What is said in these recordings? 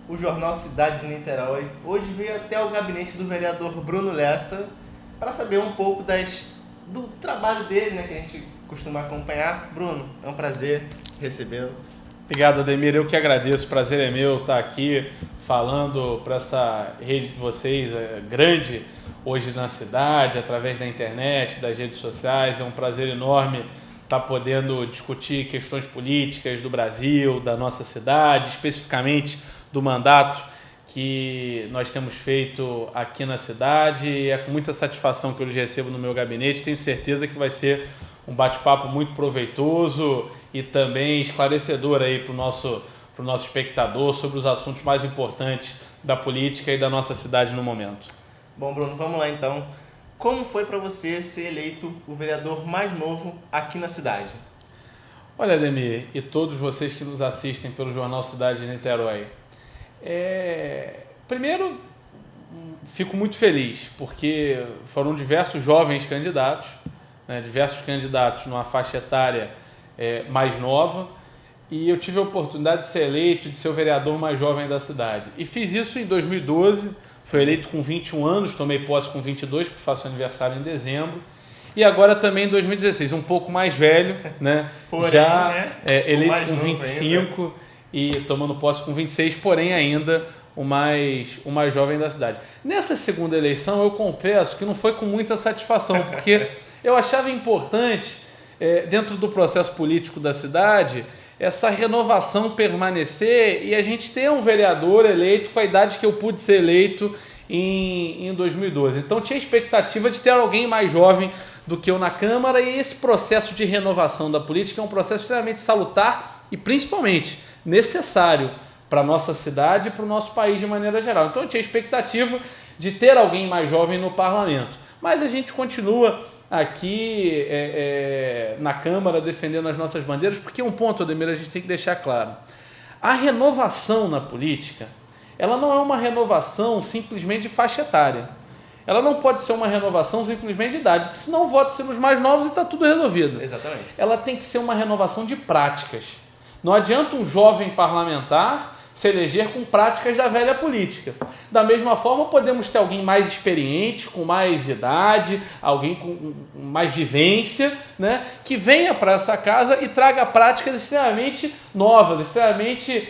o jornal Cidade de Niterói hoje veio até o gabinete do vereador Bruno Lessa para saber um pouco do trabalho dele, né, que a gente costuma acompanhar. Bruno, é um prazer recebê-lo. Obrigado, Ademir. Eu que agradeço. O prazer é meu estar aqui falando para essa rede de vocês, grande hoje na cidade, através da internet, das redes sociais. É um prazer enorme estar podendo discutir questões políticas do Brasil, da nossa cidade, especificamente do mandato que nós temos feito aqui na cidade. É com muita satisfação que eu lhes recebo no meu gabinete. Tenho certeza que vai ser um bate-papo muito proveitoso e também esclarecedor aí para o nosso espectador sobre os assuntos mais importantes da política e da nossa cidade no momento. Bom, Bruno, vamos lá então. Como foi para você ser eleito o vereador mais novo aqui na cidade? Olha, Ademir, e todos vocês que nos assistem pelo Jornal Cidade de Niterói, primeiro, fico muito feliz, porque foram diversos jovens candidatos, né, diversos candidatos numa faixa etária mais nova, e eu tive a oportunidade de ser eleito, de ser o vereador mais jovem da cidade. E fiz isso em 2012, fui eleito com 21 anos, tomei posse com 22, porque faço aniversário em dezembro. E agora também em 2016, um pouco mais velho, né? Porém, já né? Eleito com 25 ainda. E tomando posse com 26, porém ainda o mais jovem da cidade. Nessa segunda eleição, eu confesso que não foi com muita satisfação, porque eu achava importante, dentro do processo político da cidade, essa renovação permanecer e a gente ter um vereador eleito com a idade que eu pude ser eleito em 2012. Então tinha a expectativa de ter alguém mais jovem do que eu na Câmara, e esse processo de renovação da política é um processo extremamente salutar e principalmente necessário para a nossa cidade e para o nosso país de maneira geral. Então eu tinha a expectativa de ter alguém mais jovem no parlamento. Mas a gente continua aqui na Câmara defendendo as nossas bandeiras, porque um ponto, Ademir, a gente tem que deixar claro. A renovação na política, ela não é uma renovação simplesmente de faixa etária. Ela não pode ser uma renovação simplesmente de idade, porque senão vota-se nos mais novos e está tudo resolvido. Exatamente. Ela tem que ser uma renovação de práticas. Não adianta um jovem parlamentar se eleger com práticas da velha política. Da mesma forma, podemos ter alguém mais experiente, com mais idade, alguém com mais vivência, né, que venha para essa casa e traga práticas extremamente novas, extremamente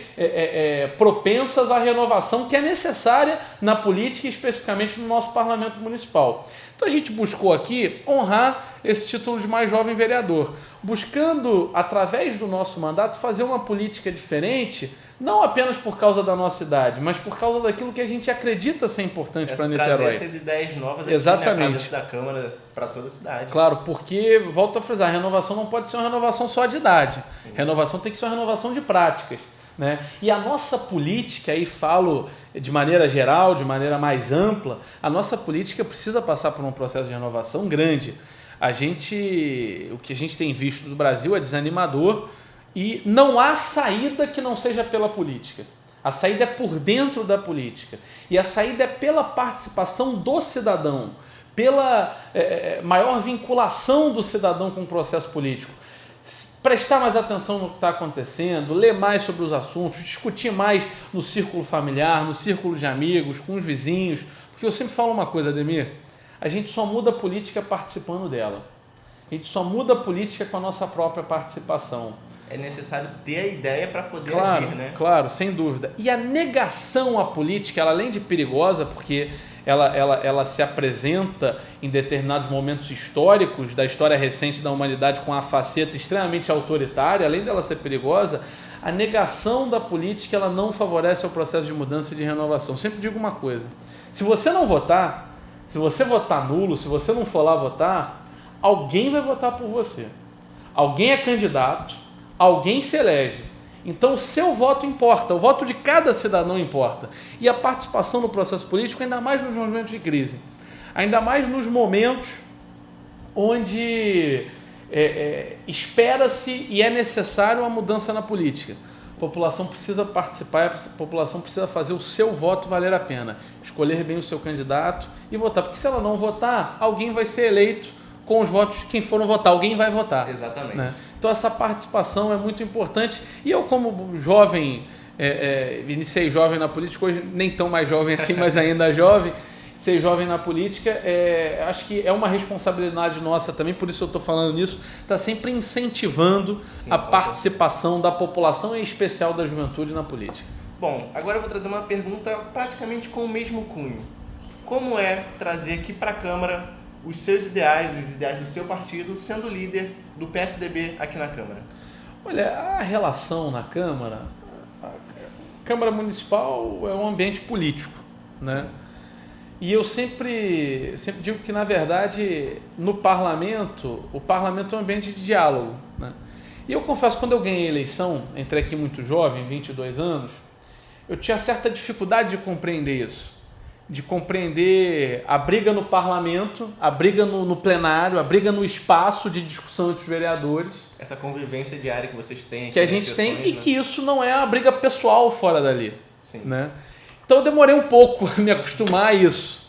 propensas à renovação que é necessária na política e especificamente no nosso parlamento municipal. Então a gente buscou aqui honrar esse título de mais jovem vereador, buscando, através do nosso mandato, fazer uma política diferente, não apenas por causa da nossa idade, mas por causa daquilo que a gente acredita ser importante para Niterói. Trazer essas ideias novas aqui, exatamente, da Câmara para toda a cidade. Claro, porque, volto a frisar, a renovação não pode ser uma renovação só de idade. Sim. Renovação tem que ser uma renovação de práticas, né? E a nossa política, aí falo de maneira geral, de maneira mais ampla, a nossa política precisa passar por um processo de renovação grande. O que a gente tem visto no Brasil é desanimador e não há saída que não seja pela política. A saída é por dentro da política e a saída é pela participação do cidadão, pela maior vinculação do cidadão com o processo político. Prestar mais atenção no que está acontecendo, ler mais sobre os assuntos, discutir mais no círculo familiar, no círculo de amigos, com os vizinhos. Porque eu sempre falo uma coisa, Ademir, a gente só muda a política participando dela. A gente só muda a política com a nossa própria participação. É necessário ter a ideia para poder agir, né? Claro, sem dúvida. E a negação à política, ela, além de perigosa, porque ela se apresenta em determinados momentos históricos da história recente da humanidade com uma faceta extremamente autoritária, além dela ser perigosa, a negação da política ela não favorece o processo de mudança e de renovação. Eu sempre digo uma coisa, se você não votar, se você votar nulo, se você não for lá votar, alguém vai votar por você. Alguém é candidato, alguém se elege. Então o seu voto importa, o voto de cada cidadão importa. E a participação no processo político, ainda mais nos momentos de crise, ainda mais nos momentos onde espera-se e é necessário uma mudança na política. A população precisa participar, a população precisa fazer o seu voto valer a pena, escolher bem o seu candidato e votar, porque se ela não votar, alguém vai ser eleito com os votos de quem foram votar, alguém vai votar. Exatamente. Né? Então essa participação é muito importante. E eu, como jovem, iniciei jovem na política, hoje nem tão mais jovem assim, mas ainda jovem, ser jovem na política, acho que é uma responsabilidade nossa também, por isso eu estou falando nisso, está sempre incentivando a participação da população, em especial da juventude, na política. Bom, agora eu vou trazer uma pergunta praticamente com o mesmo cunho. Como é trazer aqui para a Câmara os seus ideais, os ideais do seu partido, sendo líder do PSDB aqui na Câmara? Olha, a relação na Câmara, a Câmara Municipal é um ambiente político, né? E eu sempre digo que, na verdade, no parlamento, o parlamento é um ambiente de diálogo, né? E eu confesso, quando eu ganhei a eleição, entrei aqui muito jovem, 22 anos, eu tinha certa dificuldade de compreender isso. De compreender a briga no parlamento, a briga no plenário, a briga no espaço de discussão entre os vereadores. Essa convivência diária que vocês têm aqui. Que a gente tem, e que isso não é uma briga pessoal fora dali. Sim. Né? Então eu demorei um pouco a me acostumar a isso.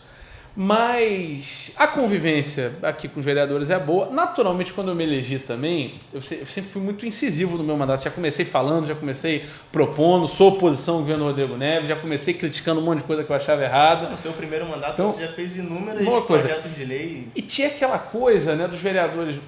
Mas a convivência aqui com os vereadores é boa. Naturalmente, quando eu me elegi também, eu sempre fui muito incisivo no meu mandato. Já comecei falando, já comecei propondo, sou oposição ao governo Rodrigo Neves, já comecei criticando um monte de coisa que eu achava errada. No seu primeiro mandato, então, você já fez inúmeros projetos de lei. E tinha aquela coisa, né, dos vereadores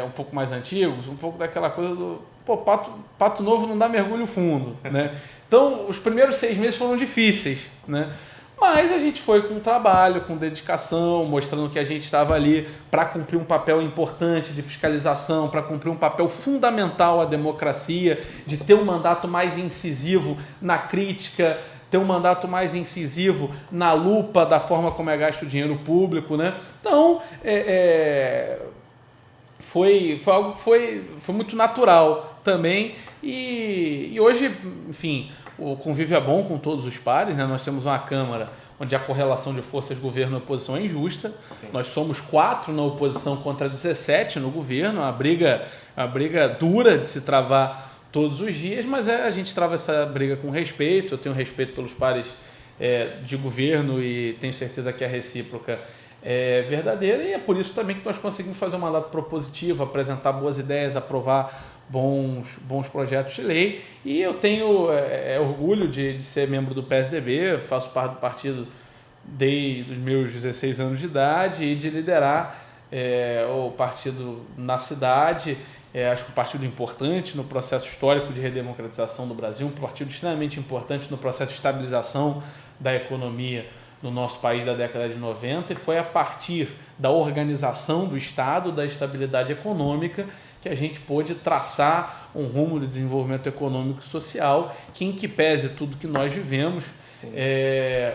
um pouco mais antigos, um pouco daquela coisa do... Pô, pato novo não dá mergulho fundo, né? Então, os primeiros 6 meses foram difíceis, né? Mas a gente foi com trabalho, com dedicação, mostrando que a gente estava ali para cumprir um papel importante de fiscalização, para cumprir um papel fundamental à democracia, de ter um mandato mais incisivo na crítica, ter um mandato mais incisivo na lupa da forma como é gasto o dinheiro público, né? Então, foi algo que foi muito natural também. E hoje, enfim, o convívio é bom com todos os pares, né? Nós temos uma Câmara onde a correlação de forças governo e oposição é injusta. Sim. Nós somos 4 na oposição contra 17 no governo, uma briga dura de se travar todos os dias, mas a gente trava essa briga com respeito. Eu tenho respeito pelos pares de governo e tenho certeza que a recíproca é verdadeira, e é por isso também que nós conseguimos fazer um mandato propositivo, apresentar boas ideias, aprovar bons projetos de lei. E eu tenho orgulho de ser membro do PSDB, faço parte do partido desde os meus 16 anos de idade e de liderar o partido na cidade. Acho que um partido importante no processo histórico de redemocratização do Brasil, um partido extremamente importante no processo de estabilização da economia no nosso país da década de 90, e foi a partir da organização do Estado, da estabilidade econômica, que a gente pôde traçar um rumo de desenvolvimento econômico e social que, em que pese tudo que nós vivemos,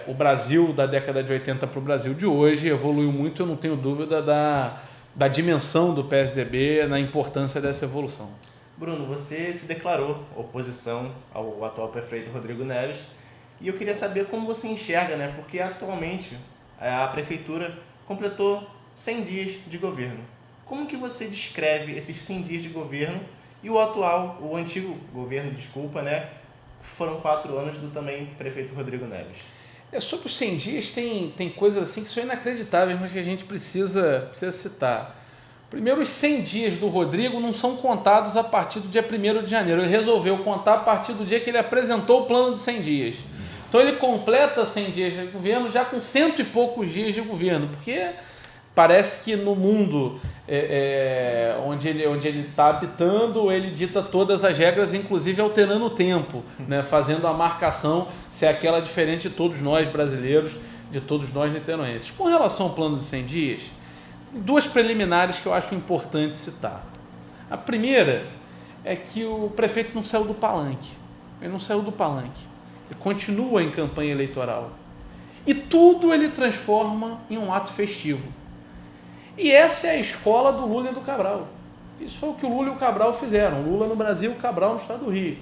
o Brasil da década de 80 para o Brasil de hoje evoluiu muito. Eu não tenho dúvida da dimensão do PSDB, na importância dessa evolução. Bruno, você se declarou oposição ao atual prefeito Rodrigo Neves, e eu queria saber como você enxerga, né? Porque atualmente a prefeitura completou 100 dias de governo. Como que você descreve esses 100 dias de governo e o antigo governo, né? Foram 4 anos do também prefeito Rodrigo Neves. Sobre os 100 dias tem coisas assim que são inacreditáveis, mas que a gente precisa citar. Primeiro, os 100 dias do Rodrigo não são contados a partir do dia 1º de janeiro. Ele resolveu contar a partir do dia que ele apresentou o plano de 100 dias. Então ele completa 100 dias de governo já com 100 e poucos dias de governo, porque parece que no mundo onde ele está habitando, ele dita todas as regras, inclusive alterando o tempo, né? Fazendo a marcação se é aquela diferente de todos nós brasileiros, de todos nós niteroenses. Com relação ao plano de 100 dias, 2 preliminares que eu acho importante citar. A primeira é que o prefeito não saiu do palanque. Ele não saiu do palanque. Ele continua em campanha eleitoral. E tudo ele transforma em um ato festivo. E essa é a escola do Lula e do Cabral. Isso foi o que o Lula e o Cabral fizeram. Lula no Brasil, o Cabral no estado do Rio.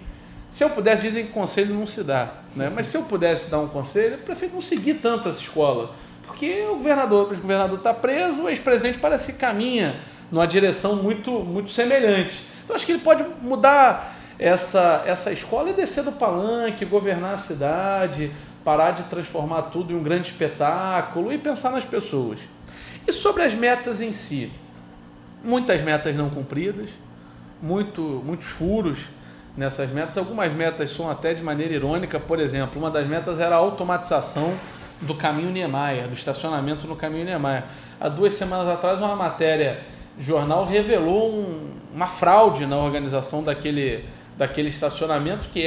Se eu pudesse, dizem que conselho não se dá, né? Mas se eu pudesse dar um conselho, o prefeito não seguir tanto essa escola. Porque o governador está preso, o ex-presidente parece que caminha numa direção muito semelhante. Então acho que ele pode mudar essa escola e descer do palanque, governar a cidade, parar de transformar tudo em um grande espetáculo e pensar nas pessoas. E sobre as metas em si, muitas metas não cumpridas, muitos furos nessas metas. Algumas metas são até de maneira irônica. Por exemplo, uma das metas era a automatização do caminho Niemeyer, do estacionamento no caminho Niemeyer. Há 2 semanas atrás, uma matéria jornal revelou uma fraude na organização daquele estacionamento que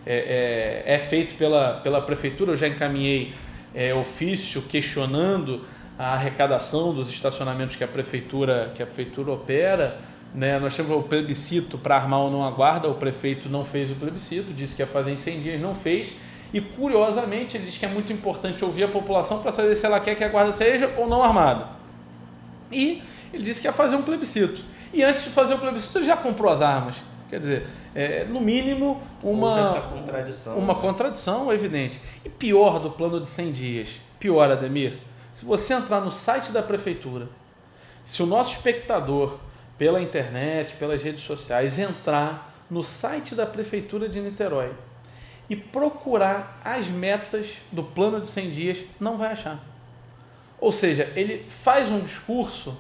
é feito pela prefeitura. Eu já encaminhei ofício questionando a arrecadação dos estacionamentos que a prefeitura opera, né? Nós temos o plebiscito para armar ou não a guarda. O prefeito não fez o plebiscito, disse que ia fazer em 100 dias, não fez. E, curiosamente, ele diz que é muito importante ouvir a população para saber se ela quer que a guarda seja ou não armada. E ele disse que ia fazer um plebiscito. E antes de fazer o plebiscito, ele já comprou as armas. Quer dizer, no mínimo, uma contradição evidente. E pior do plano de 100 dias, pior, Ademir, se você entrar no site da prefeitura, se o nosso espectador, pela internet, pelas redes sociais, entrar no site da prefeitura de Niterói e procurar as metas do plano de 100 dias, não vai achar. Ou seja, ele faz um discurso,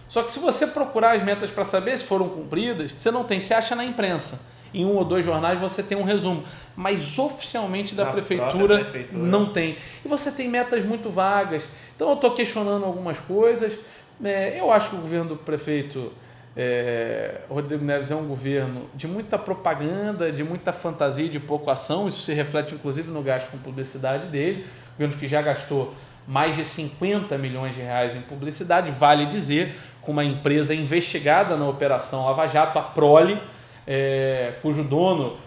só que se você procurar as metas para saber se foram cumpridas, você não tem, você acha na imprensa. Em 1 ou 2 jornais você tem um resumo, mas oficialmente da prefeitura não tem. E você tem metas muito vagas. Então eu estou questionando algumas coisas. Eu acho que o governo do prefeito Rodrigo Neves é um governo de muita propaganda, de muita fantasia e de pouca ação. Isso se reflete inclusive no gasto com publicidade dele. O governo que já gastou mais de 50 milhões de reais em publicidade, vale dizer, com uma empresa investigada na Operação Lava Jato, a Prole, cujo dono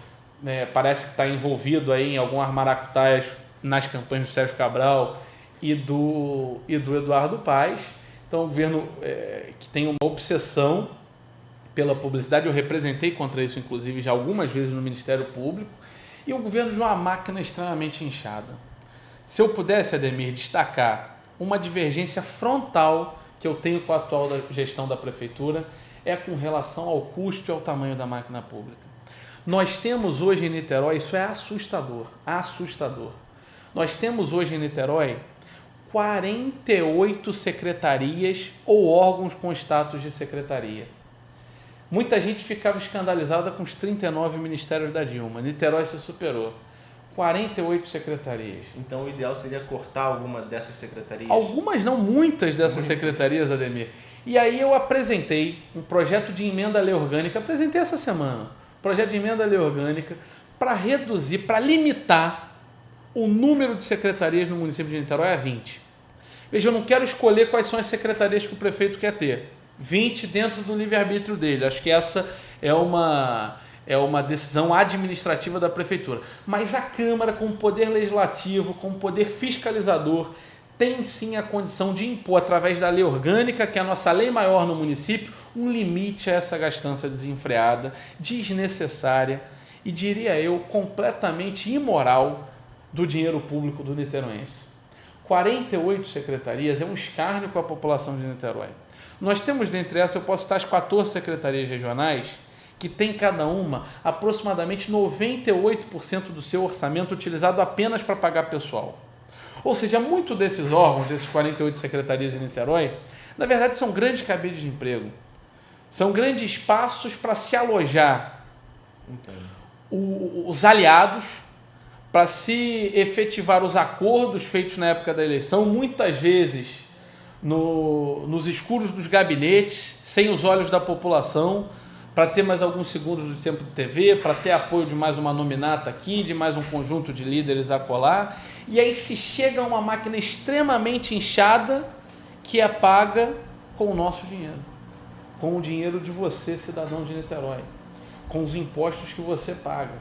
parece que está envolvido aí em algumas maracutaias nas campanhas do Sérgio Cabral e do Eduardo Paes. Então, um governo que tem uma obsessão pela publicidade. Eu representei contra isso, inclusive, já algumas vezes no Ministério Público. E um governo de uma máquina extremamente inchada. Se eu pudesse, Ademir, destacar uma divergência frontal que eu tenho com a atual gestão da prefeitura, é com relação ao custo e ao tamanho da máquina pública. Nós temos hoje em Niterói, isso é assustador, nós temos hoje em Niterói 48 secretarias ou órgãos com status de secretaria. Muita gente ficava escandalizada com os 39 ministérios da Dilma. Niterói se superou. 48 secretarias. Então o ideal seria cortar alguma dessas secretarias? Algumas não, muitas dessas secretarias, Ademir. E aí eu apresentei um projeto de emenda à lei orgânica, apresentei essa semana, projeto de emenda à lei orgânica para reduzir, para limitar o número de secretarias no município de Niterói a 20. Veja, eu não quero escolher quais são as secretarias que o prefeito quer ter. 20 dentro do livre-arbítrio dele. Acho que essa é uma decisão administrativa da prefeitura. Mas a Câmara, com o poder legislativo, com o poder fiscalizador, tem sim a condição de impor, através da lei orgânica, que é a nossa lei maior no município, um limite a essa gastança desenfreada, desnecessária e, diria eu, completamente imoral do dinheiro público do niteroense. 48 secretarias é um escárnio com a população de Niterói. Nós temos, dentre essas, eu posso citar as 14 secretarias regionais, que tem cada uma aproximadamente 98% do seu orçamento utilizado apenas para pagar pessoal. Ou seja, muito desses órgãos, desses 48 secretarias em Niterói, na verdade são grandes cabides de emprego. São grandes espaços para se alojar os aliados, para se efetivar os acordos feitos na época da eleição, muitas vezes nos escuros dos gabinetes, sem os olhos da população, para ter mais alguns segundos de tempo de TV, para ter apoio de mais uma nominata aqui, de mais um conjunto de líderes a colar. E aí se chega a uma máquina extremamente inchada que é paga com o nosso dinheiro, com o dinheiro de você, cidadão de Niterói, com os impostos que você paga.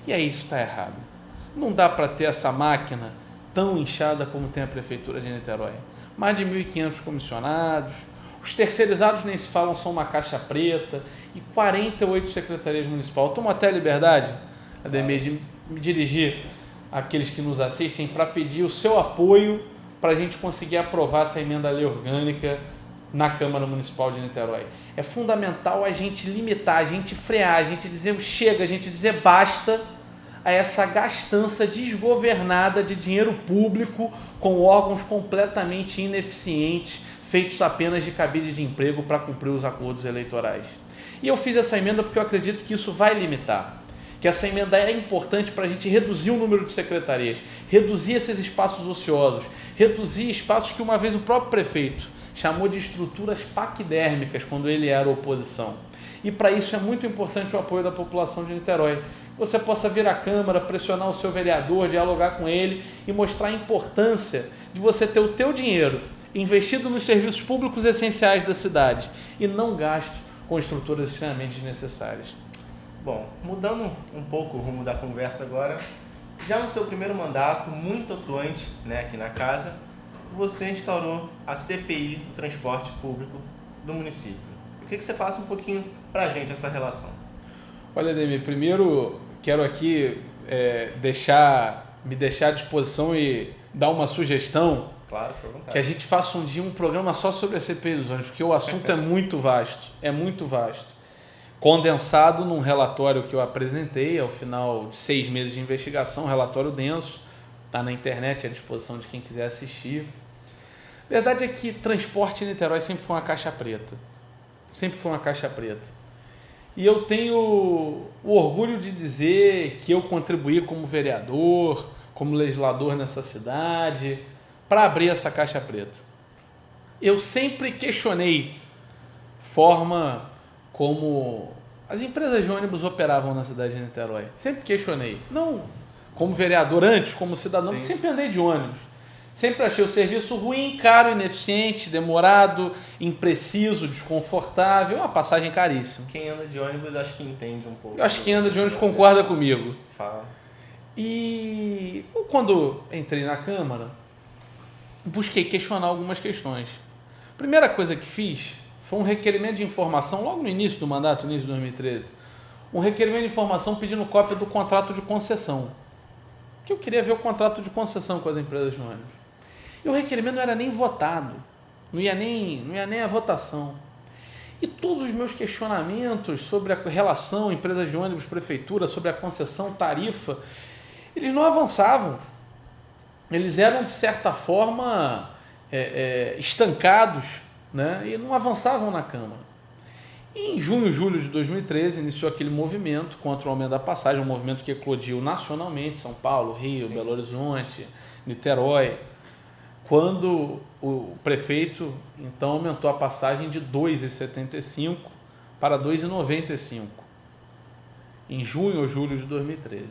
E aí isso está errado. Não dá para ter essa máquina tão inchada como tem a Prefeitura de Niterói. Mais de 1.500 comissionados, os terceirizados nem se falam, são uma caixa preta, e 48 secretarias municipais. Eu tomo até a liberdade, Ademir, de me dirigir àqueles que nos assistem para pedir o seu apoio para a gente conseguir aprovar essa emenda à lei orgânica na Câmara Municipal de Niterói. É fundamental a gente limitar, a gente frear, a gente dizer chega, a gente dizer basta a essa gastança desgovernada de dinheiro público com órgãos completamente ineficientes, feitos apenas de cabide de emprego para cumprir os acordos eleitorais. E eu fiz essa emenda porque eu acredito que isso vai limitar, que essa emenda é importante para a gente reduzir o número de secretarias, reduzir esses espaços ociosos, reduzir espaços que uma vez o próprio prefeito chamou de estruturas paquidérmicas quando ele era oposição. E para isso é muito importante o apoio da população de Niterói. Você possa vir à Câmara, pressionar o seu vereador, dialogar com ele e mostrar a importância de você ter o teu dinheiro investido nos serviços públicos essenciais da cidade e não gasto com estruturas extremamente desnecessárias. Bom, mudando um pouco o rumo da conversa agora, já no seu primeiro mandato, muito atuante, né, aqui na casa, você instaurou a CPI do transporte público do município. Eu queria que você falasse um pouquinho pra gente essa relação. Olha, Ademir, primeiro quero aqui me deixar à disposição e dar uma sugestão. Claro, fica à vontade. Que a gente faça um dia um programa só sobre a CPI dos ônibus, porque o assunto é muito vasto, Condensado num relatório que eu apresentei ao final de 6 meses de investigação, um relatório denso, está na internet à disposição de quem quiser assistir. A verdade é que transporte em Niterói sempre foi uma caixa preta. E eu tenho o orgulho de dizer que eu contribuí como vereador, como legislador nessa cidade, para abrir essa caixa preta. Eu sempre questionei forma como as empresas de ônibus operavam na cidade de Niterói. Sempre questionei. Não como vereador antes, como cidadão, porque sempre andei de ônibus. Sempre achei o serviço ruim, caro, ineficiente, demorado, impreciso, desconfortável, uma passagem caríssima. Quem anda de ônibus acho que entende um pouco. Eu acho que quem anda de ônibus concorda comigo. Fala. E quando entrei na Câmara, busquei questionar algumas questões. A primeira coisa que fiz foi um requerimento de informação, logo no início do mandato, início de 2013, um requerimento de informação pedindo cópia do contrato de concessão. Que eu queria ver o contrato de concessão com as empresas de ônibus. E o requerimento não era nem votado, não ia nem a votação. E todos os meus questionamentos sobre a relação empresas de ônibus, prefeitura, sobre a concessão, tarifa, eles não avançavam. Eles eram, de certa forma, estancados, né? E não avançavam na Câmara. Em junho, julho de 2013, iniciou aquele movimento contra o aumento da passagem, um movimento que eclodiu nacionalmente, São Paulo, Rio, Belo Horizonte, Niterói, quando o prefeito, então, aumentou a passagem de R$ 2,75 para R$ 2,95, em junho ou julho de 2013.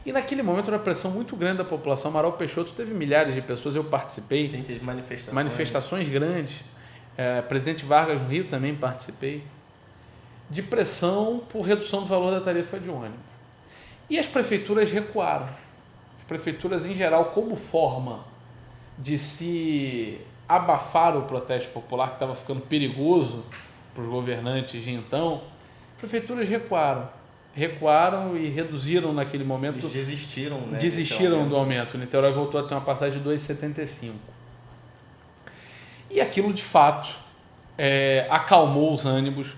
E naquele momento, uma pressão muito grande da população. Amaral Peixoto teve milhares de pessoas, eu participei. Sim, teve manifestações. Manifestações grandes. Presidente Vargas no Rio também participei. De pressão por redução do valor da tarifa de ônibus. E as prefeituras recuaram. As prefeituras, em geral, como forma de se abafar o protesto popular, que estava ficando perigoso para os governantes de então, as prefeituras recuaram e reduziram naquele momento. Eles desistiram, né? Desistiram do aumento. O Niterói voltou a ter uma passagem de 2,75. E aquilo, de fato, acalmou os ânimos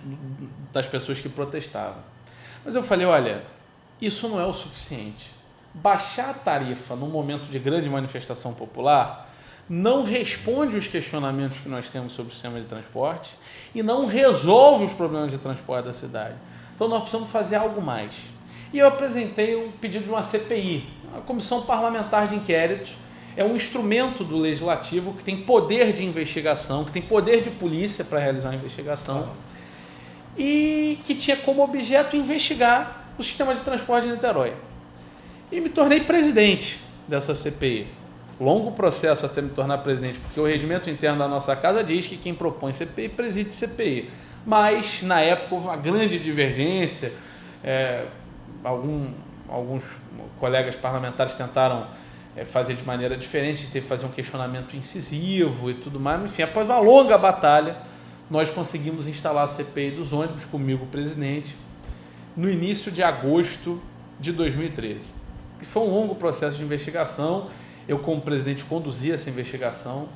das pessoas que protestavam. Mas eu falei, olha, isso não é o suficiente. Baixar a tarifa num momento de grande manifestação popular não responde os questionamentos que nós temos sobre o sistema de transporte e não resolve os problemas de transporte da cidade. Então nós precisamos fazer algo mais. E eu apresentei um pedido de uma CPI, uma Comissão Parlamentar de Inquérito. É um instrumento do Legislativo que tem poder de investigação, que tem poder de polícia para realizar a investigação e que tinha como objeto investigar o sistema de transporte de Niterói. E me tornei presidente dessa CPI. Longo processo até me tornar presidente, porque o regimento interno da nossa casa diz que quem propõe CPI preside CPI. Mas, na época, houve uma grande divergência. Alguns colegas parlamentares tentaram fazer de maneira diferente, teve que fazer um questionamento incisivo e tudo mais. Enfim, após uma longa batalha, nós conseguimos instalar a CPI dos ônibus, comigo, presidente, no início de agosto de 2013. E foi um longo processo de investigação. Eu, como presidente, conduzi essa investigação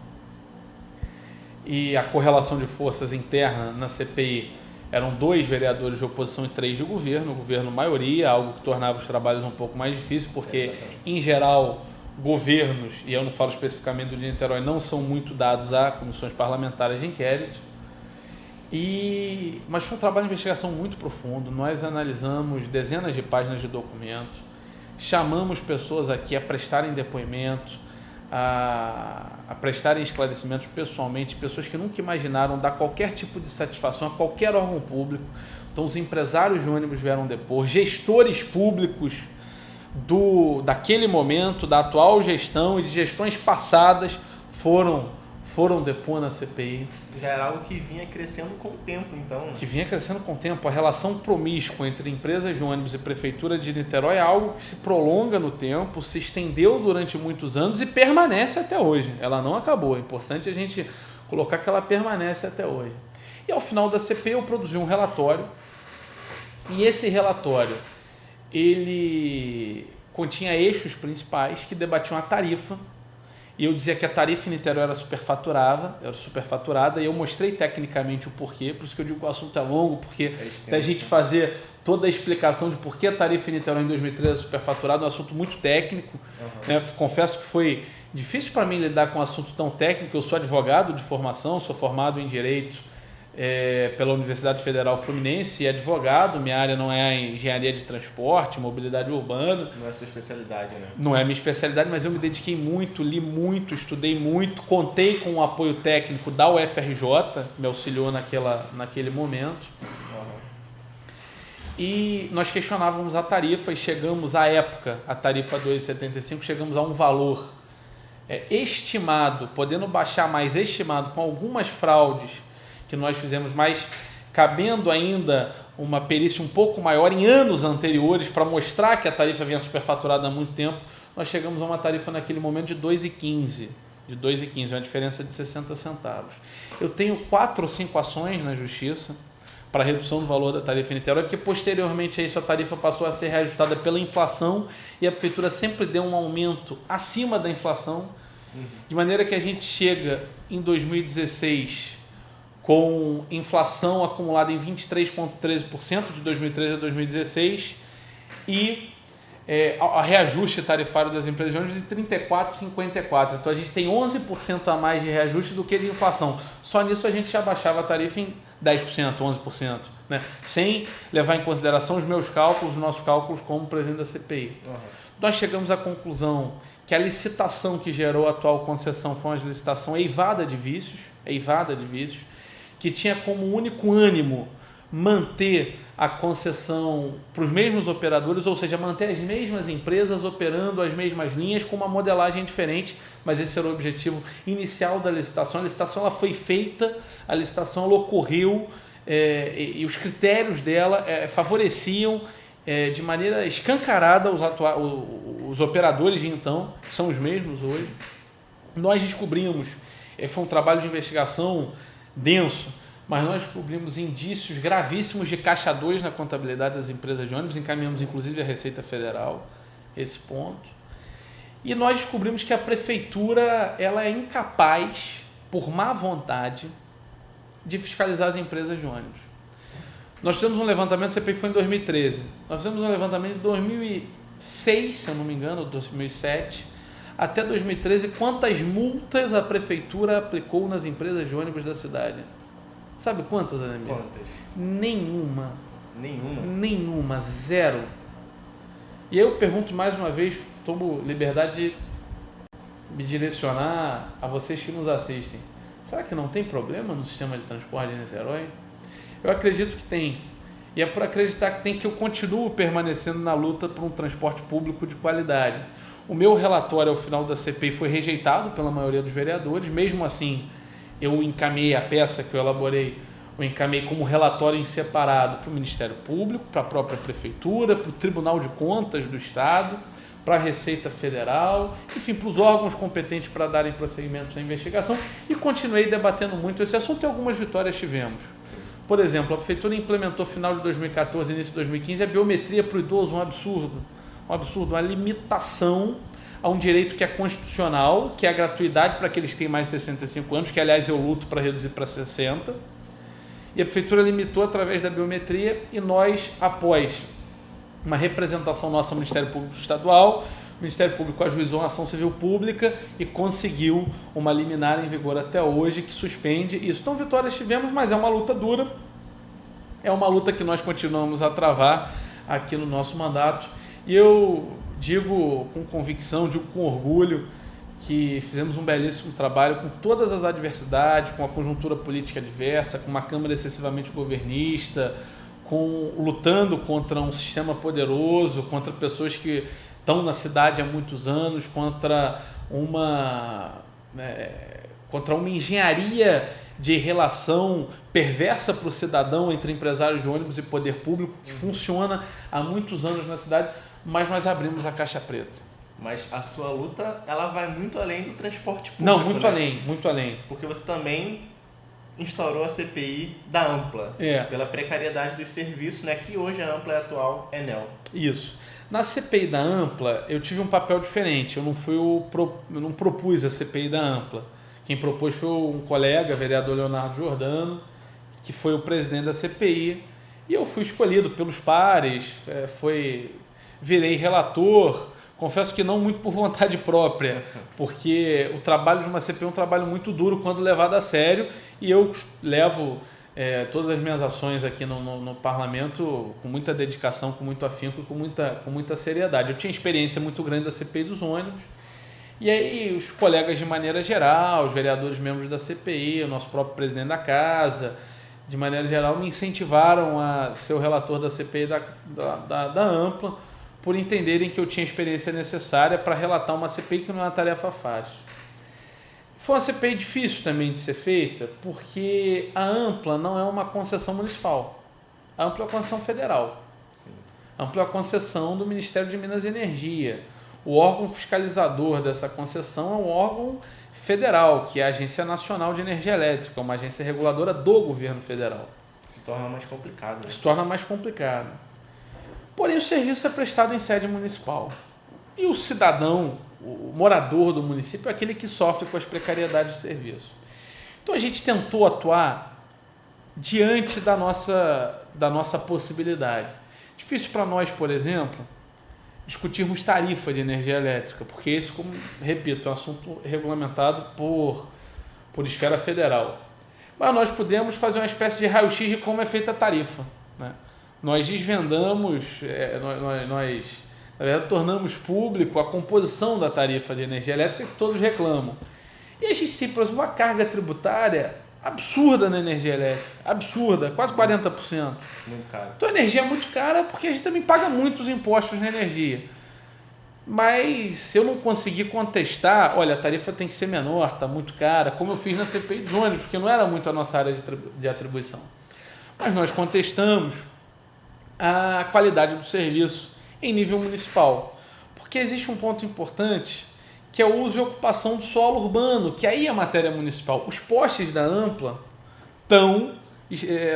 e a correlação de forças interna na CPI eram 2 vereadores de oposição e 3 de governo, o governo maioria, algo que tornava os trabalhos um pouco mais difíceis, porque, em geral, governos, e eu não falo especificamente do de Niterói, não são muito dados a comissões parlamentares de inquérito. Mas foi um trabalho de investigação muito profundo. Nós analisamos dezenas de páginas de documento, chamamos pessoas aqui a prestarem depoimento, a prestarem esclarecimentos pessoalmente, pessoas que nunca imaginaram dar qualquer tipo de satisfação a qualquer órgão público. Então, os empresários de ônibus vieram depor, gestores públicos daquele momento, da atual gestão e de gestões passadas foram depor na CPI. Já era algo que vinha crescendo com o tempo, então. Né? Que vinha crescendo com o tempo. A relação promíscua entre empresas de ônibus e Prefeitura de Niterói é algo que se prolonga no tempo, se estendeu durante muitos anos e permanece até hoje. Ela não acabou. É importante a gente colocar que ela permanece até hoje. E ao final da CPI eu produzi um relatório. E esse relatório, ele continha eixos principais que debatiam a tarifa. E eu dizia que a tarifa em Niterói era superfaturada, e eu mostrei tecnicamente o porquê, por isso que eu digo que o assunto é longo, porque da gente fazer toda a explicação de por que a tarifa em Niterói em 2013 era superfaturada, é um assunto muito técnico. Né? Confesso que foi difícil para mim lidar com um assunto tão técnico. Eu sou advogado de formação, sou formado em Direito pela Universidade Federal Fluminense e advogado. Minha área não é engenharia de transporte, mobilidade urbana. Não é a sua especialidade, né? Não é a minha especialidade, mas eu me dediquei muito, li muito, estudei muito, contei com o apoio técnico da UFRJ, me auxiliou naquele momento. E nós questionávamos a tarifa e chegamos à época, a tarifa 2,75, chegamos a um valor estimado, podendo baixar mais, estimado com algumas fraudes que nós fizemos, mas cabendo ainda uma perícia um pouco maior em anos anteriores para mostrar que a tarifa vinha superfaturada há muito tempo, nós chegamos a uma tarifa naquele momento de 2,15. De 2,15, uma diferença de 60 centavos. Eu tenho 4 ou 5 ações na Justiça para redução do valor da tarifa em Niterói, porque posteriormente a isso a tarifa passou a ser reajustada pela inflação e a Prefeitura sempre deu um aumento acima da inflação, de maneira que a gente chega em 2016 com inflação acumulada em 23,13% de 2013 a 2016 e a reajuste tarifário das empresas de ônibus de 34,54%. Então a gente tem 11% a mais de reajuste do que de inflação. Só nisso a gente já baixava a tarifa em 10%, 11%, né? Sem levar em consideração os meus cálculos, os nossos cálculos como presidente da CPI. Nós chegamos à conclusão que a licitação que gerou a atual concessão foi uma licitação eivada de vícios, que tinha como único ânimo manter a concessão para os mesmos operadores, ou seja, manter as mesmas empresas operando as mesmas linhas com uma modelagem diferente, mas esse era o objetivo inicial da licitação. A licitação ela foi feita, a licitação ela ocorreu e os critérios dela favoreciam de maneira escancarada os operadores de então, que são os mesmos hoje. Nós descobrimos, foi um trabalho de investigação denso, mas nós descobrimos indícios gravíssimos de caixa 2 na contabilidade das empresas de ônibus, encaminhamos inclusive à Receita Federal esse ponto, e nós descobrimos que a Prefeitura ela é incapaz, por má vontade, de fiscalizar as empresas de ônibus. Nós fizemos um levantamento, a CPI foi em 2013, nós fizemos um levantamento em 2006, se eu não me engano, 2007, até 2013, quantas multas a Prefeitura aplicou nas empresas de ônibus da cidade. Sabe quantas, Ademir? Quantas? Nenhuma. Nenhuma? Zero. E eu pergunto mais uma vez, tomo liberdade de me direcionar a vocês que nos assistem. Será que não tem problema no sistema de transporte de Niterói? Eu acredito que tem. E é por acreditar que tem que eu continuo permanecendo na luta por um transporte público de qualidade. O meu relatório ao final da CPI foi rejeitado pela maioria dos vereadores, mesmo assim eu encaminhei a peça que eu elaborei, eu encaminhei como relatório em separado para o Ministério Público, para a própria Prefeitura, para o Tribunal de Contas do Estado, para a Receita Federal, enfim, para os órgãos competentes para darem prosseguimento à investigação, e continuei debatendo muito esse assunto e algumas vitórias tivemos. Por exemplo, a Prefeitura implementou no final de 2014, início de 2015, a biometria para o idoso, um absurdo, uma limitação a um direito que é constitucional, que é a gratuidade para aqueles que têm mais de 65 anos, que aliás eu luto para reduzir para 60, e a Prefeitura limitou através da biometria, e nós, após uma representação nossa ao Ministério Público Estadual, o Ministério Público ajuizou uma ação civil pública e conseguiu uma liminar em vigor até hoje que suspende isso. Então, vitórias tivemos, mas é uma luta dura, é uma luta que nós continuamos a travar aqui no nosso mandato. E eu digo com convicção, digo com orgulho, que fizemos um belíssimo trabalho com todas as adversidades, com a conjuntura política adversa, com uma Câmara excessivamente governista, lutando contra um sistema poderoso, contra pessoas que estão na cidade há muitos anos, contra uma engenharia de relação perversa para o cidadão entre empresários de ônibus e poder público, que funciona há muitos anos na cidade, mas nós abrimos a caixa preta. Mas a sua luta, ela vai muito além do transporte público. Não, muito né? além, muito além. Porque você também instaurou a CPI da Ampla, pela precariedade dos serviços, né? Que hoje a Ampla é a atual Enel. Isso. Na CPI da Ampla, eu tive um papel diferente. Eu não propus a CPI da Ampla. Quem propôs foi um colega, vereador Leonardo Giordano, que foi o presidente da CPI. E eu fui escolhido pelos pares, virei relator. Confesso que não muito por vontade própria, porque o trabalho de uma CPI é um trabalho muito duro quando levado a sério, e eu levo todas as minhas ações aqui no parlamento com muita dedicação, com muito afinco e com muita seriedade. Eu tinha experiência muito grande da CPI dos ônibus, e aí os colegas de maneira geral, os vereadores membros da CPI, o nosso próprio presidente da casa, de maneira geral, me incentivaram a ser o relator da CPI da Ampla, por entenderem que eu tinha a experiência necessária para relatar uma CPI que não é uma tarefa fácil. Foi uma CPI difícil também de ser feita, porque a Ampla não é uma concessão municipal. A Ampla é uma concessão federal. Sim. A Ampla é uma concessão do Ministério de Minas e Energia. O órgão fiscalizador dessa concessão é um órgão federal, que é a Agência Nacional de Energia Elétrica, uma agência reguladora do governo federal. Se torna mais complicado. Né? Se torna mais complicado. Porém, o serviço é prestado em sede municipal. E o cidadão, o morador do município, é aquele que sofre com as precariedades de serviço. Então, a gente tentou atuar diante da nossa possibilidade. Difícil para nós, por exemplo, discutirmos tarifa de energia elétrica, porque isso, como repito, é um assunto regulamentado por esfera federal. Mas nós podemos fazer uma espécie de raio-x de como é feita a tarifa, né? Nós desvendamos, nós na verdade, tornamos público a composição da tarifa de energia elétrica que todos reclamam. E a gente tem, por exemplo, uma carga tributária absurda na energia elétrica, absurda, quase 40%. Muito caro. Então a energia é muito cara porque a gente também paga muitos impostos na energia. Mas se eu não conseguir contestar, olha, a tarifa tem que ser menor, está muito cara, como eu fiz na CPI dos ônibus, porque não era muito a nossa área de atribuição. Mas nós contestamos a qualidade do serviço em nível municipal, porque existe um ponto importante que é o uso e ocupação do solo urbano, que aí é matéria municipal. Os postes da Ampla estão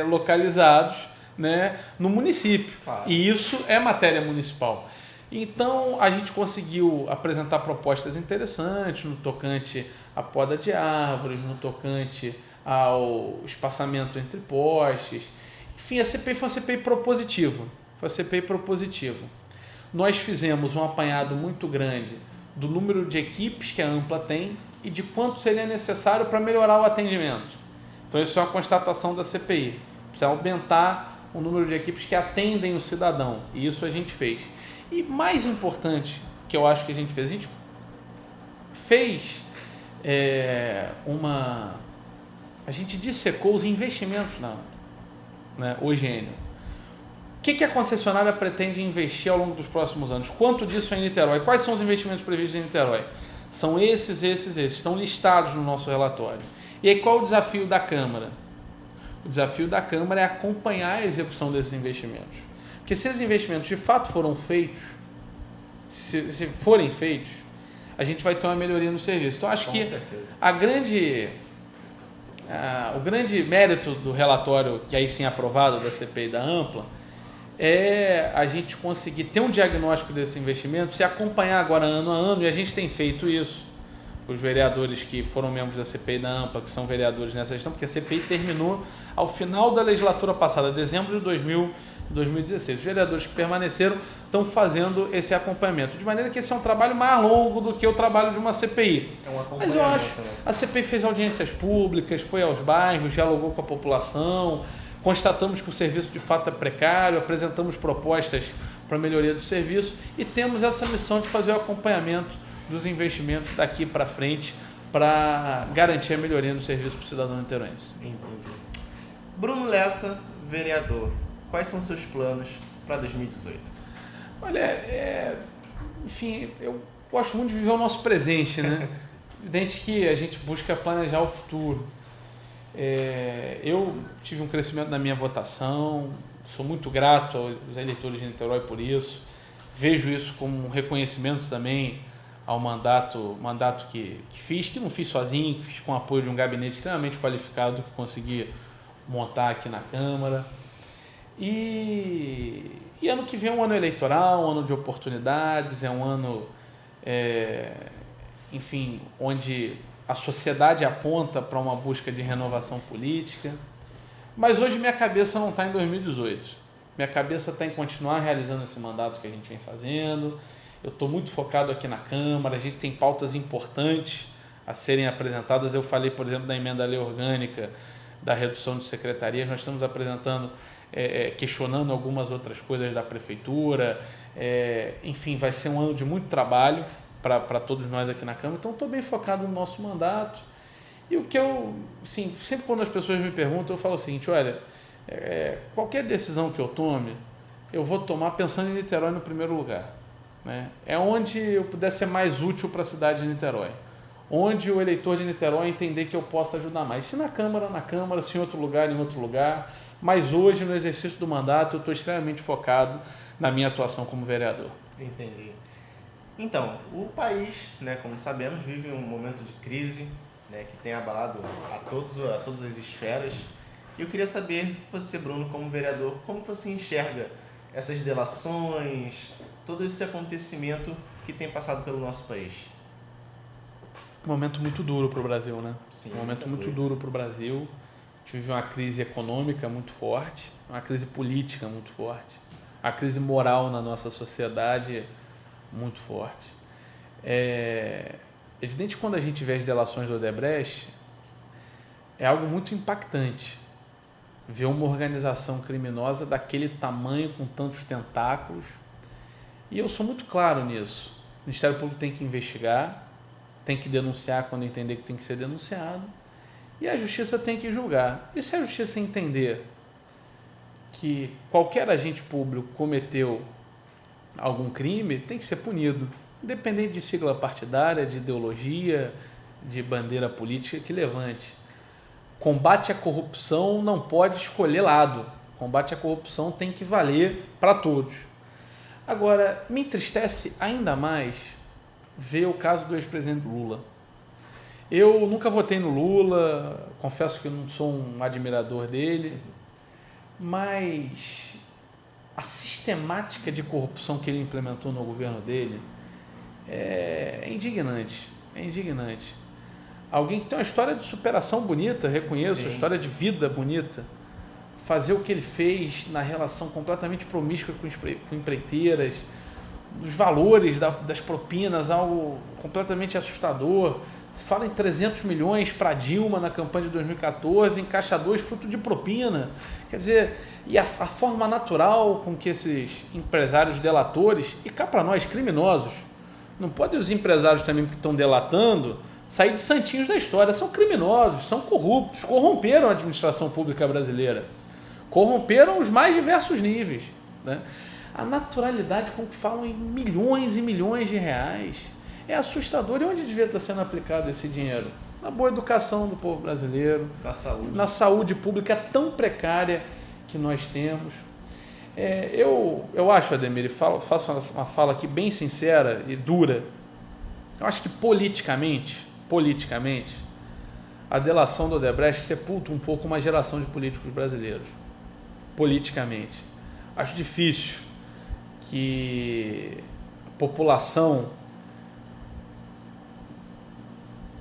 localizados, né, no município, Claro. E isso é matéria municipal. Então a gente conseguiu apresentar propostas interessantes no tocante à poda de árvores, no tocante ao espaçamento entre postes. Enfim, a CPI foi uma CPI propositiva. Nós fizemos um apanhado muito grande do número de equipes que a Ampla tem e de quanto seria necessário para melhorar o atendimento. Então isso é uma constatação da CPI. Precisa aumentar o número de equipes que atendem o cidadão. E isso a gente fez. E mais importante que eu acho que a gente fez, a gente dissecou os investimentos na Ampla. Né, o Gênio. O que a concessionária pretende investir ao longo dos próximos anos? Quanto disso é em Niterói? Quais são os investimentos previstos em Niterói? São esses. Estão listados no nosso relatório. E aí qual é o desafio da Câmara? O desafio da Câmara é acompanhar a execução desses investimentos. Porque se esses investimentos de fato foram feitos, se forem feitos, a gente vai ter uma melhoria no serviço. Então acho que o grande mérito do relatório, que aí sim é aprovado da CPI da Ampla, é a gente conseguir ter um diagnóstico desse investimento, se acompanhar agora ano a ano, e a gente tem feito isso. Os vereadores que foram membros da CPI da Ampla, que são vereadores nessa gestão, porque a CPI terminou ao final da legislatura passada, dezembro de de 2016. Os vereadores que permaneceram estão fazendo esse acompanhamento, de maneira que esse é um trabalho mais longo do que o trabalho de uma CPI. Mas eu acho, a CPI fez audiências públicas, foi aos bairros, dialogou com a população, constatamos que o serviço de fato é precário, apresentamos propostas para a melhoria do serviço e temos essa missão de fazer o acompanhamento dos investimentos daqui para frente para garantir a melhoria do serviço para o cidadão niteroense. Entendi. Bruno Lessa, vereador, quais são seus planos para 2018? Olha, enfim, eu gosto muito de viver o nosso presente, né? Evidente que a gente busca planejar o futuro. Eu tive um crescimento na minha votação, sou muito grato aos eleitores de Niterói por isso, vejo isso como um reconhecimento também ao mandato que fiz, que não fiz sozinho, que fiz com o apoio de um gabinete extremamente qualificado que consegui montar aqui na Câmara. E ano que vem é um ano eleitoral, um ano de oportunidades, é um ano, enfim, onde a sociedade aponta para uma busca de renovação política. Mas hoje minha cabeça não está em 2018. Minha cabeça está em continuar realizando esse mandato que a gente vem fazendo. Eu estou muito focado aqui na Câmara, a gente tem pautas importantes a serem apresentadas. Eu falei, por exemplo, da emenda à lei orgânica, da redução de secretarias. Nós estamos apresentando, questionando algumas outras coisas da Prefeitura. Enfim, vai ser um ano de muito trabalho para todos nós aqui na Câmara. Então, estou bem focado no nosso mandato. E o que eu, assim, sempre quando as pessoas me perguntam, eu falo o seguinte: olha, qualquer decisão que eu tome, eu vou tomar pensando em Niterói no primeiro lugar. Né? É onde eu puder ser mais útil para a cidade de Niterói. Onde o eleitor de Niterói entender que eu possa ajudar mais. Se na Câmara, se em outro lugar, em outro lugar. Mas hoje, no exercício do mandato, eu estou extremamente focado na minha atuação como vereador. Entendi. Então, o país, né, como sabemos, vive um momento de crise, né, que tem abalado a todas as esferas. E eu queria saber, você, Bruno, como vereador, como você enxerga essas delações, todo esse acontecimento que tem passado pelo nosso país? Um momento muito duro para o Brasil, né? Sim, um momento muito duro para o Brasil. A gente vive uma crise econômica muito forte, uma crise política muito forte, a crise moral na nossa sociedade muito forte. É evidente que quando a gente vê as delações do Odebrecht, é algo muito impactante ver uma organização criminosa daquele tamanho, com tantos tentáculos. E eu sou muito claro nisso. O Ministério Público tem que investigar, tem que denunciar quando entender que tem que ser denunciado, e a Justiça tem que julgar. E se a Justiça entender que qualquer agente público cometeu algum crime, tem que ser punido, independente de sigla partidária, de ideologia, de bandeira política que levante. Combate à corrupção não pode escolher lado. Combate à corrupção tem que valer para todos. Agora, me entristece ainda mais ver o caso do ex-presidente Lula. Eu nunca votei no Lula, confesso que não sou um admirador dele, mas a sistemática de corrupção que ele implementou no governo dele é indignante. É indignante. Alguém que tem uma história de superação bonita, reconheço, Sim. Uma história de vida bonita, fazer o que ele fez na relação completamente promíscua com empreiteiras, os valores das propinas, algo completamente assustador. Se fala em 300 milhões para Dilma na campanha de 2014, em Caixa 2, fruto de propina. Quer dizer, e a forma natural com que esses empresários delatores, e cá para nós, criminosos, não podem os empresários também que estão delatando sair de santinhos da história, são criminosos, são corruptos, corromperam a administração pública brasileira, corromperam os mais diversos níveis, né? A naturalidade com que falam em milhões e milhões de reais é assustador. E onde devia estar sendo aplicado esse dinheiro? Na boa educação do povo brasileiro, na saúde pública tão precária que nós temos. Eu acho, Ademir, faço uma fala aqui bem sincera e dura, eu acho que politicamente, a delação do Odebrecht sepulta um pouco uma geração de políticos brasileiros. Politicamente. Acho difícil que a população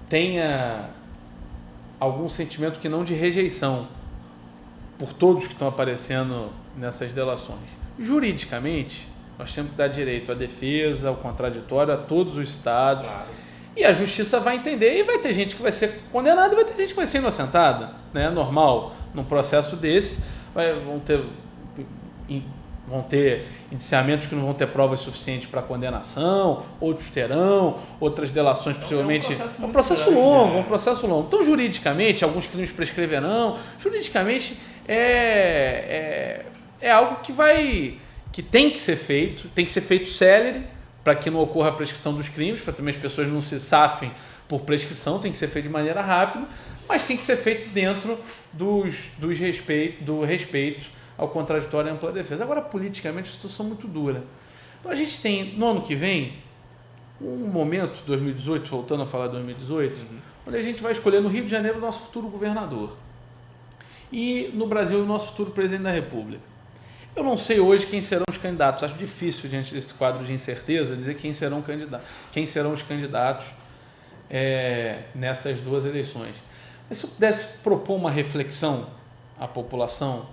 tenha algum sentimento que não de rejeição por todos que estão aparecendo nessas delações. Juridicamente, nós temos que dar direito à defesa, ao contraditório, a todos os estados. Claro. E a justiça vai entender e vai ter gente que vai ser condenada e vai ter gente que vai ser inocentada. Né? Normal, num processo desse, vão ter indiciamentos que não vão ter provas suficientes para condenação, outros terão, outras delações possivelmente. É um processo longo, um processo longo. Então, juridicamente, alguns crimes prescreverão. Juridicamente, é algo que tem que ser feito célere, para que não ocorra a prescrição dos crimes, para também as pessoas não se safem por prescrição, tem que ser feito de maneira rápida, mas tem que ser feito dentro do respeito ao contraditório e à ampla defesa. Agora, politicamente, a situação é muito dura. Então, a gente tem, no ano que vem, um momento, 2018, voltando a falar de 2018, onde a gente vai escolher no Rio de Janeiro o nosso futuro governador e no Brasil o nosso futuro presidente da República. Eu não sei hoje quem serão os candidatos, acho difícil, diante desse quadro de incerteza, dizer quem serão os candidatos nessas duas eleições. Mas se eu pudesse propor uma reflexão à população,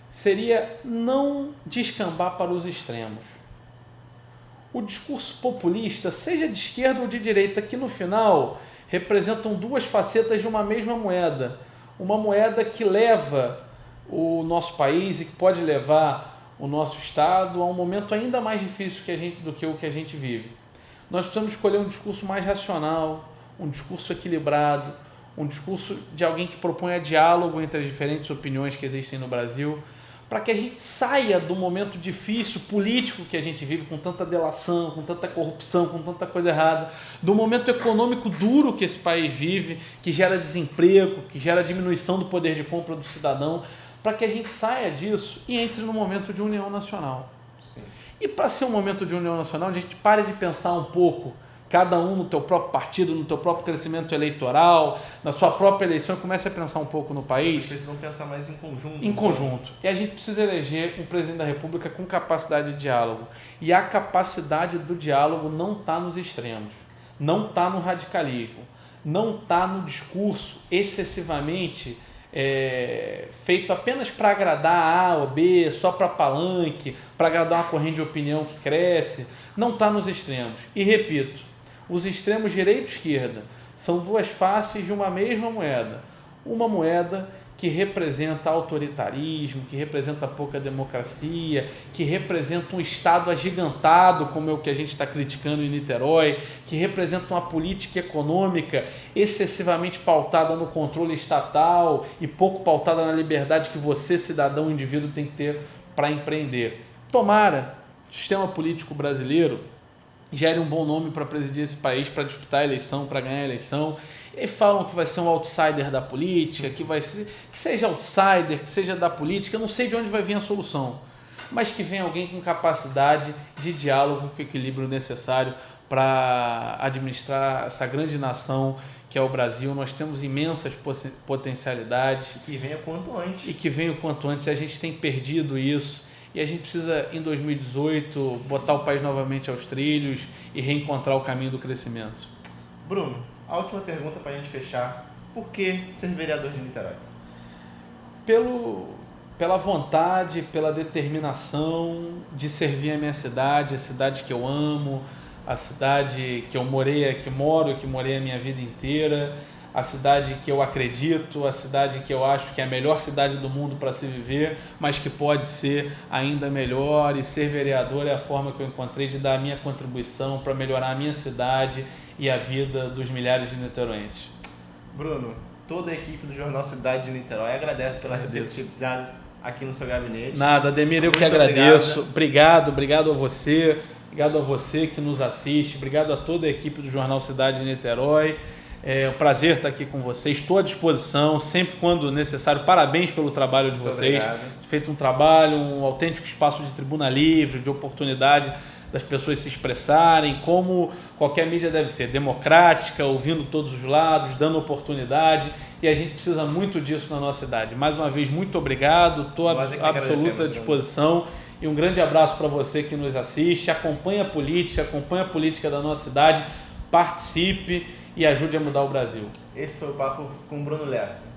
seria não descambar para os extremos. O discurso populista, seja de esquerda ou de direita, que no final representam duas facetas de uma mesma moeda. Uma moeda que leva o nosso país e que pode levar o nosso Estado a um momento ainda mais difícil do que o que a gente vive. Nós precisamos escolher um discurso mais racional, um discurso equilibrado, um discurso de alguém que proponha diálogo entre as diferentes opiniões que existem no Brasil, para que a gente saia do momento difícil político que a gente vive, com tanta delação, com tanta corrupção, com tanta coisa errada, do momento econômico duro que esse país vive, que gera desemprego, que gera diminuição do poder de compra do cidadão, para que a gente saia disso e entre no momento de união nacional. Sim. E para ser um momento de união nacional, a gente pare de pensar um pouco, cada um no teu próprio partido, no teu próprio crescimento eleitoral, na sua própria eleição, e comece a pensar um pouco no país. Vocês precisam pensar mais em conjunto. Em conjunto. E a gente precisa eleger um presidente da República com capacidade de diálogo. E a capacidade do diálogo não está nos extremos, não está no radicalismo, não está no discurso excessivamente feito apenas para agradar A ou B, só para palanque, para agradar uma corrente de opinião que cresce. Não está nos extremos. E repito, os extremos direita e esquerda são duas faces de uma mesma moeda. Uma moeda que representa autoritarismo, que representa pouca democracia, que representa um Estado agigantado, como é o que a gente está criticando em Niterói, que representa uma política econômica excessivamente pautada no controle estatal e pouco pautada na liberdade que você, cidadão, indivíduo, tem que ter para empreender. Tomara o sistema político brasileiro gere um bom nome para presidir esse país, para disputar a eleição, para ganhar a eleição. E falam que vai ser um outsider da política, que seja outsider, que seja da política. Eu não sei de onde vai vir a solução, mas que venha alguém com capacidade de diálogo, com equilíbrio necessário para administrar essa grande nação que é o Brasil. Nós temos imensas potencialidades. Que venha quanto antes. E que venha o quanto antes. A gente tem perdido isso. E a gente precisa, em 2018, botar o país novamente aos trilhos e reencontrar o caminho do crescimento. Bruno, a última pergunta para a gente fechar. Por que ser vereador de Niterói? Pela vontade, pela determinação de servir a minha cidade, a cidade que eu amo, a cidade que eu morei a minha vida inteira, a cidade que eu acredito, a cidade que eu acho que é a melhor cidade do mundo para se viver, mas que pode ser ainda melhor, e ser vereador é a forma que eu encontrei de dar a minha contribuição para melhorar a minha cidade e a vida dos milhares de niteroenses. Bruno, toda a equipe do Jornal Cidade de Niterói agradece pela receptividade aqui no seu gabinete. Nada, Ademir, eu que agradeço. Obrigado a você, obrigado a você que nos assiste, obrigado a toda a equipe do Jornal Cidade de Niterói. É um prazer estar aqui com vocês, estou à disposição, sempre quando necessário. Parabéns pelo trabalho de vocês. Feito um trabalho, um autêntico espaço de tribuna livre, de oportunidade das pessoas se expressarem, como qualquer mídia deve ser, democrática, ouvindo todos os lados, dando oportunidade, e a gente precisa muito disso na nossa cidade. Mais uma vez, muito obrigado, estou à absoluta disposição, e um grande abraço para você que nos assiste, acompanha a política da nossa cidade, participe e ajude a mudar o Brasil. Esse foi o papo com o Bruno Lessa.